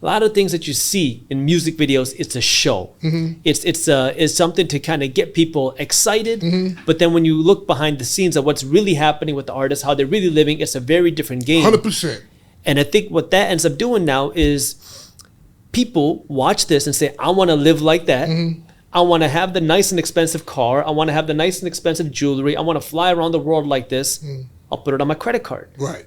A lot of things that you see in music videos, it's a show. It's something to kind of get people excited. But then when you look behind the scenes of what's really happening with the artists, how they're really living, it's a very different game. 100%. And I think what that ends up doing now is people watch this and say, I want to live like that. I want to have the nice and expensive car. I want to have the nice and expensive jewelry. I want to fly around the world like this. I'll put it on my credit card. Right.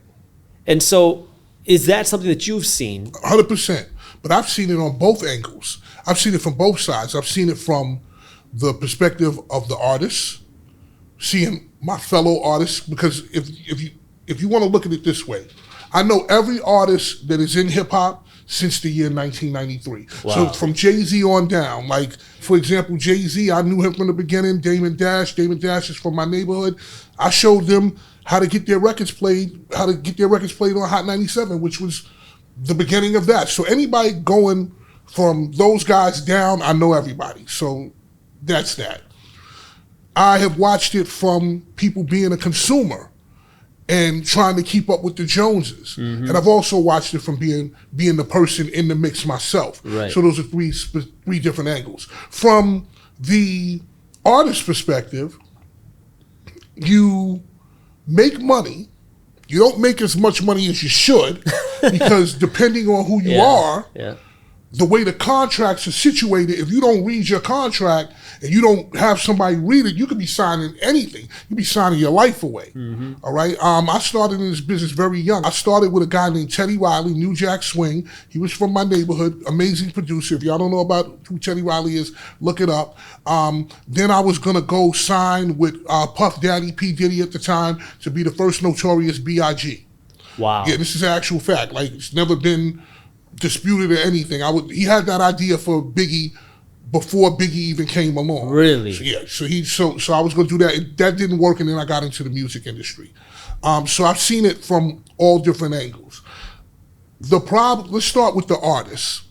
And so is that something that you've seen? 100%. But I've seen it on both angles. I've seen it from both sides. I've seen it from the perspective of the artists, seeing my fellow artists, because if you want to look at it this way, I know every artist that is in hip hop since the year 1993. Wow. So from Jay-Z on down, like for example, Jay-Z, I knew him from the beginning. Damon Dash is from my neighborhood. I showed them how to get their records played, on Hot 97, which was the beginning of that. So anybody going from those guys down, I know everybody. So that's that. I have watched it from people being a consumer and trying to keep up with the Joneses. And I've also watched it from being the person in the mix myself. Right. So those are three different angles. From the artist perspective, you make money. You don't make as much money as you should because depending on who you are, the way the contracts are situated, if you don't read your contract and you don't have somebody read it, you could be signing anything. You could be signing your life away. All right. I started in this business very young. I started with a guy named Teddy Riley, New Jack Swing. He was from my neighborhood, amazing producer. If y'all don't know about who Teddy Riley is, look it up. Then I was gonna go sign with Puff Daddy, P. Diddy at the time, to be the first Notorious B.I.G. Wow. Yeah, this is actual fact. Like, it's never been disputed or anything. He had that idea for Biggie before Biggie even came along. Really? So I was going to do that. That didn't work, and then I got into the music industry. So I've seen it from all different angles. Let's start with the artists.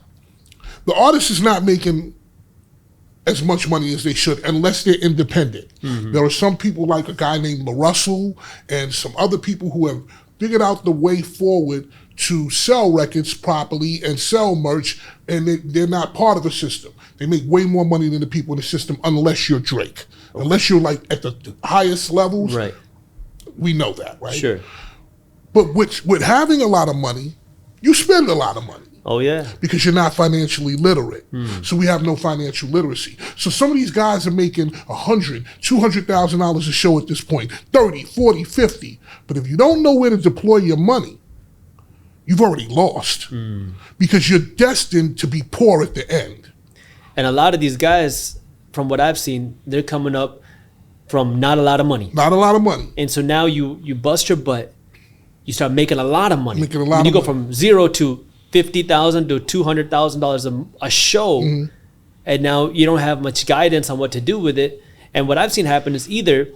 The artist is not making as much money as they should unless they're independent. There are some people like a guy named LaRussell and some other people who have figured out the way forward to sell records properly and sell merch, and they're not part of the system. They make way more money than the people in the system unless you're Drake. Okay. Unless you're like at the highest levels, right? We know that, right? Sure. But with having a lot of money, you spend a lot of money. Oh, yeah. Because you're not financially literate. So we have no financial literacy. So some of these guys are making $100,000, $200,000 a show at this point, 30, 40, 50. But if you don't know where to deploy your money, you've already lost because you're destined to be poor at the end. And a lot of these guys, from what I've seen, they're coming up from not a lot of money. Not a lot of money. And so now you bust your butt, you start making a lot of money. Making a lot and of you go money. from zero to $50,000 to $200,000 a show, and now you don't have much guidance on what to do with it. And what I've seen happen is either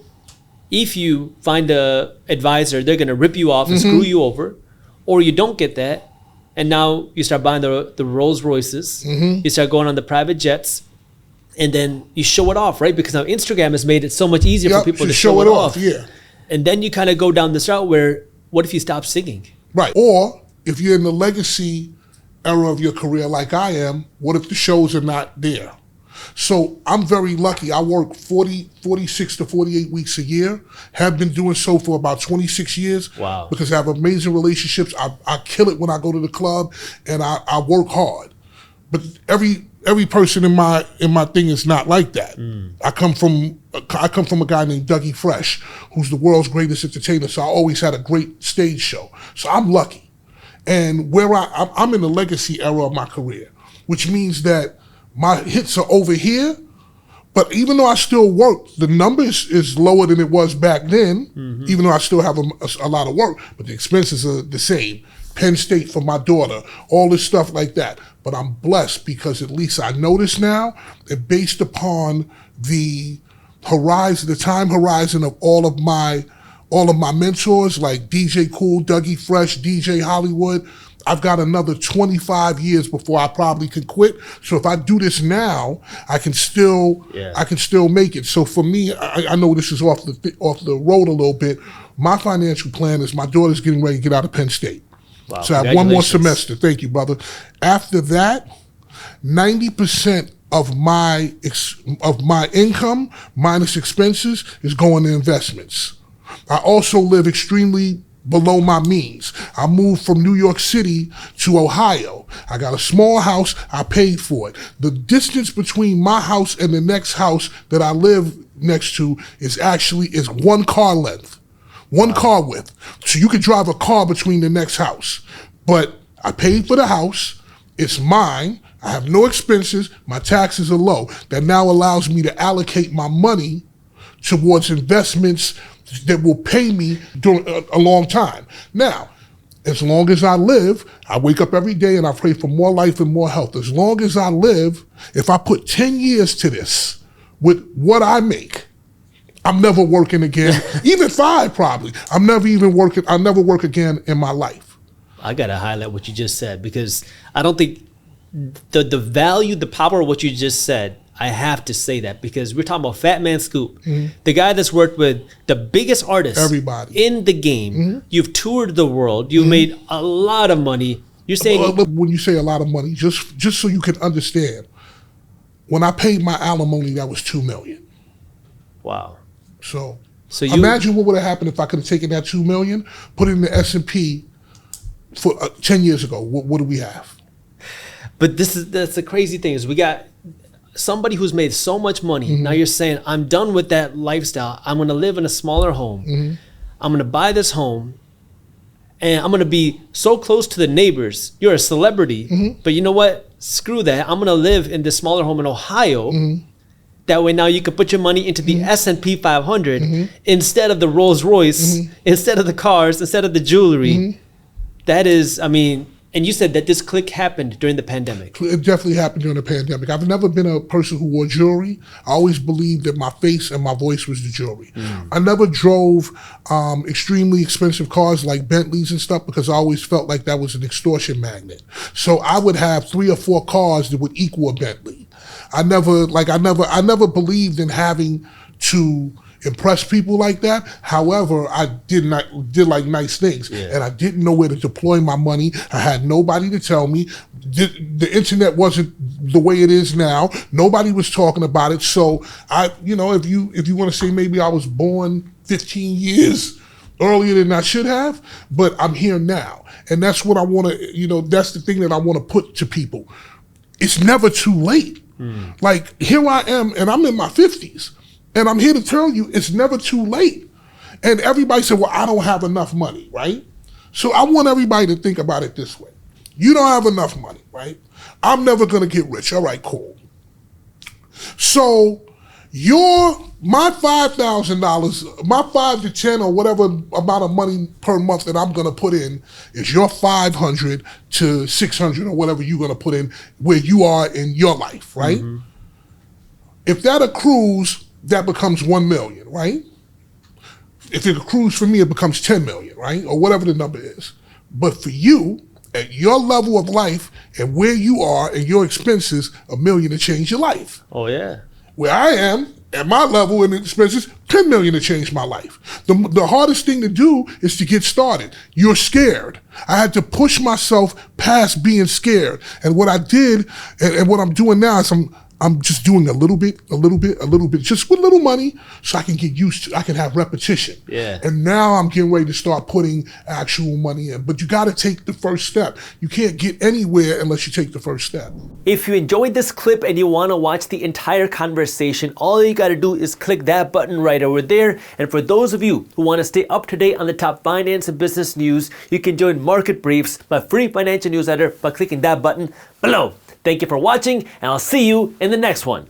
if you find a advisor, they're going to rip you off and screw you over, or you don't get that, and now you start buying the Rolls Royces, you start going on the private jets, and then you show it off, right? Because now Instagram has made it so much easier for people to show it off. Yeah. And then you kind of go down this route where, what if you stop singing? Right. Or if you're in the legacy era of your career like I am, what if the shows are not there? So I'm very lucky. I work 46 to 48 weeks a year, have been doing so for about 26 years. Wow. Because I have amazing relationships. I kill it when I go to the club, and I work hard. But every person in my thing is not like that. I come from a guy named Dougie Fresh, who's the world's greatest entertainer. So I always had a great stage show. So I'm lucky. And where I'm in the legacy era of my career, which means that my hits are over here, but even though I still work, the numbers is lower than it was back then, even though I still have a lot of work, but the expenses are the same. Penn State for my daughter, all this stuff like that. But I'm blessed because at least I know this now, and based upon the horizon, the time horizon of all of my mentors like DJ Cool, Dougie Fresh, DJ Hollywood, I've got another 25 years before I probably can quit. So if I do this now, I can still make it. So for me, I know this is off the road a little bit. My financial plan is my daughter's getting ready to get out of Penn State. Wow, So I have one more semester. Thank you, brother. After that, 90% of my income minus expenses is going to investments. I also live extremely below my means. I moved from New York City to Ohio. I got a small house. I paid for it. The distance between my house and the next house that I live next to is 1 car length, one car width. So you could drive a car between the next house. But I paid for the house. It's mine. I have no expenses. My taxes are low. That now allows me to allocate my money towards investments that will pay me during a long time. Now, as long as I live, I wake up every day and I pray for more life and more health. As long as I live, if I put 10 years to this with what I make, I'm never working again. Even 5 probably. I'll never work again in my life. I got to highlight what you just said, because I don't think the value, the power of what you just said, I have to say that, because we're talking about Fatman Scoop, the guy that's worked with the biggest artists in the game. You've toured the world. You've made a lot of money. You're saying when you say a lot of money, just so you can understand, when I paid my alimony, that was $2 million. Wow. So imagine what would have happened if I could have taken that $2 million, put it in the S&P for 10 years ago. What do we have? But that's the crazy thing, is we got somebody who's made so much money. Now you're saying, I'm done with that lifestyle. I'm going to live in a smaller home. I'm going to buy this home, and I'm going to be so close to the neighbors. You're a celebrity, but you know what? Screw that. I'm going to live in this smaller home in Ohio. That way now you can put your money into the S&P 500 instead of the Rolls Royce, instead of the cars, instead of the jewelry. That is, I mean, and you said that this click happened during the pandemic. It definitely happened during the pandemic. I've never been a person who wore jewelry. I always believed that my face and my voice was the jewelry. I never drove extremely expensive cars like Bentleys and stuff, because I always felt like that was an extortion magnet. So I would have 3 or 4 cars that would equal a Bentley. I never believed in having to impress people like that. However, I did like nice things, and I didn't know where to deploy my money. I had nobody to tell me. The internet wasn't the way it is now. Nobody was talking about it. So if you want to say maybe I was born 15 years earlier than I should have, but I'm here now, and that's what I want to. That's the thing that I want to put to people. It's never too late. Like, here I am, and I'm in my 50s. And I'm here to tell you, it's never too late. And everybody said, well, I don't have enough money, right? So I want everybody to think about it this way. You don't have enough money, right? I'm never going to get rich. All right, cool. So my $5,000, my 5 to 10 or whatever amount of money per month that I'm going to put in is your 500 to 600 or whatever you're going to put in where you are in your life, right? If that accrues, that becomes 1 million, right? If it accrues for me, it becomes 10 million, right? Or whatever the number is. But for you, at your level of life and where you are and your expenses, $1 million to change your life. Oh, yeah. Where I am, at my level and expenses, $10 million to change my life. The hardest thing to do is to get started. You're scared. I had to push myself past being scared. And what I did, and what I'm doing now is I'm just doing a little bit, just with little money, so I can get used to, I can have repetition. Yeah. And now I'm getting ready to start putting actual money in. But you got to take the first step. You can't get anywhere unless you take the first step. If you enjoyed this clip and you want to watch the entire conversation, all you got to do is click that button right over there. And for those of you who want to stay up to date on the top finance and business news, you can join Market Briefs, my free financial newsletter, by clicking that button below. Thank you for watching, and I'll see you in the next one.